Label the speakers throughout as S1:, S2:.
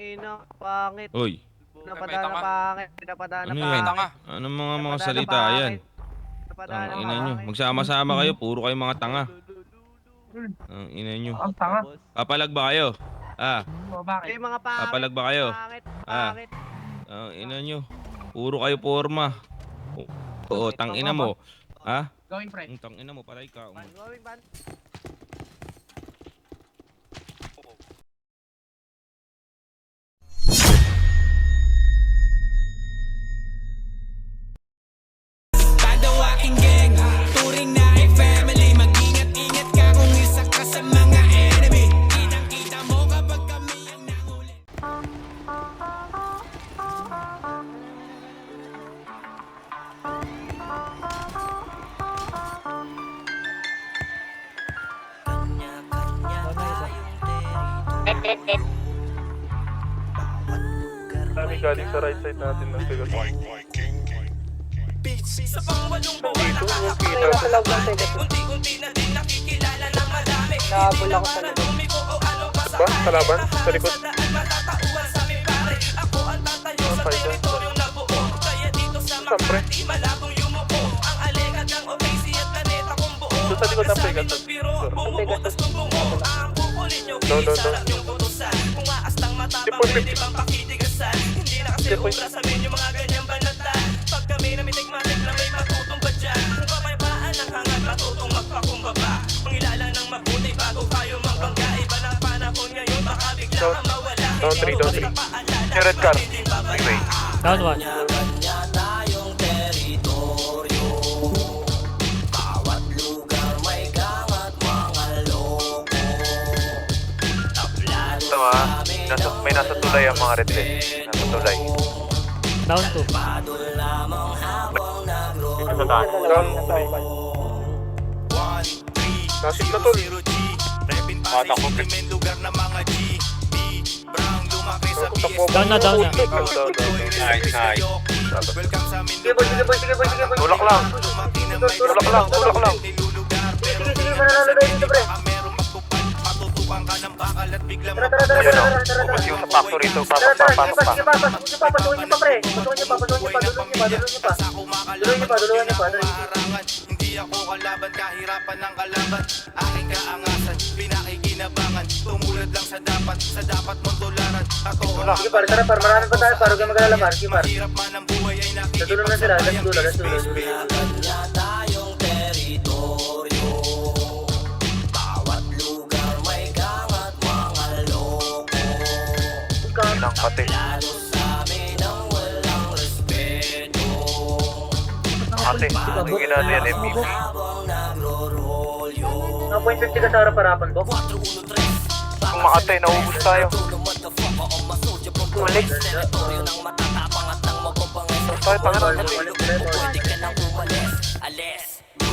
S1: ina, pangit.
S2: Uy.
S1: Pinapadaan na pangit. Pinapadaan na
S2: Ano yan?
S1: pangit.
S2: Ano mga salita yan? Ang ina nyo. Magsama-sama kayo. Puro kayo mga tanga. Ang ina nyo.
S3: Ang tanga.
S2: Papalag ba kayo? Ah.
S3: Bakit?
S1: Yung mga pangit.
S2: Papalag ba kayo?
S1: Pangit.
S2: Ah.
S1: Pangit.
S2: Ang ina nyo. Puro kayo porma. Oo, tang ina mo. Ha?
S3: Going pre.
S2: Tang ina mo, patay ka.
S1: Going ban.
S4: Kami galing sa right side natin ng Pegasus.
S5: Sa pangwalong buwan
S4: Dito, yung
S5: nakakapaya
S4: kita.
S5: sa loob ng Pegasus. Unti-unti na din nakikilala ng madami.
S3: Nahabol ako sa likod.
S4: Ba? Kalaban? Sa likod?
S5: Matatauhan sa aming pare. Ako ang tatayo sa teritoryong nabuo. Kaya dito sa Makati malabong yumuko. Ang alegat ng Oasis at planeta kong buo.
S4: Doon sa likod ng Pegasus.
S5: Bumubutas kung bungo. Ang kukunin nyo, sarap yung putusan. Kung aastang matapang, pwede pang pakitigasan. Hindi na kasi ubra sabihin yung mga ganyang banatan. Pag kami namitik-matik na may matutumba dyan. Kung kapayapaan ng hangat, matutong magpakumbaba. Pangilala ng mabuti bago kayo magbangga. Iba ng panahon ngayon, baka bigla kang mawala.
S4: Down 3, down 3. Yung red car. Anyway.
S3: Down 1.
S5: Kanya tayong teritoryo. Bawat lugar may gangat mga loko. Tablado
S4: Ito may nasa tulay ang mga red line. Nasa tulay.
S3: Down 2.
S5: Padol lamang habang
S4: Ito na. Down 3. Nasip na tol. Mata ko.
S5: lugar na mga G. B. Brown lumaki sa
S3: Down na, down na.
S4: Nice, nice.
S5: Welcome sa amin.
S6: Sige boy, sige boy, sige boy, sige boy.
S4: Tulak lang. Tulak lang, tulak lang.
S6: Sige, sige, mananalo tayo dito pre.
S5: Patutukan ka ng bakal at biglang
S4: Ayun o. Ubus yung sa factory ito.
S6: Tara, tara, sige pa,
S4: Pasok
S6: sige pa, pasukin nyo pa, pasukin nyo pa pre. Pasukin nyo pa, pasukin nyo pa, duluan nyo pa, duluan nyo pa. Duluan nyo pa, duluan nyo pa, duluan nyo pa.
S5: Hindi ako kalaban, kahirapan ng kalaban. Aking kaangasan, pinakikinabangan. Tumulad lang sa dapat mong tularan. Ako
S6: Sige par, tara par, marami pa tayo par, huwag kang magalala par, sige par.
S5: mahirap man ang buhay ay
S6: Sa dulo na sila, let's dulo, let's dulo.
S5: Kanya tayong teritoryo. Bawat lugar may gangat mga loko.
S4: Ilang pati.
S5: Lalo sa amin ang walang respeto.
S4: Ate, yung ginano yan MVP.
S5: Habang nagro-rolyo.
S6: Mga point 50 ka sa harap-harapan ko.
S5: 4-1-3.
S4: Kung makatay, nauubos tayo.
S6: Ulit.
S5: Teritoryo ng matatapang at ng magpapangay.
S4: Tayo, pangalan natin.
S5: Pwede ka nang umalis. Alis.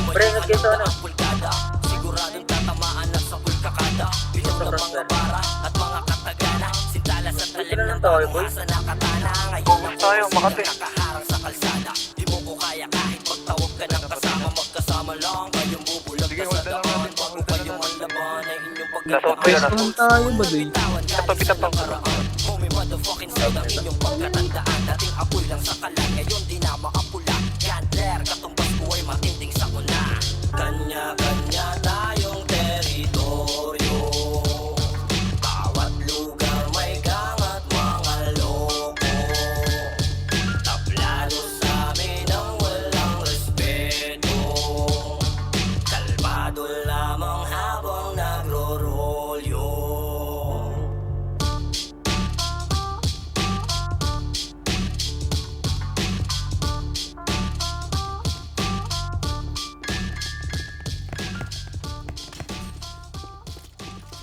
S6: Pre, ingat kayo sa ano.
S5: Pulkada. Siguradong tatamaan at sa pulkakada. Bilog ng mga bara at mga katagana. Sintala sa talim
S6: Sino
S5: ng
S6: nang tayo, boy?
S5: sa nakatana. Ngayon
S4: Ubus tayo, Makati.
S5: nakaharang sa kalsada. Di mo ko kaya kahit magtawag ka ng kasama. Magkasama lang kayong bubulag ka sa daan. Bago kayo man laban ay inyong
S4: Nasa
S5: pagkakataon.
S4: utay na.
S3: tayo ba doy?
S4: Ito, bitan pa.
S5: Homie, motherfucking side ang inyong pagkatandaan. Dating apoy lang sa kalan.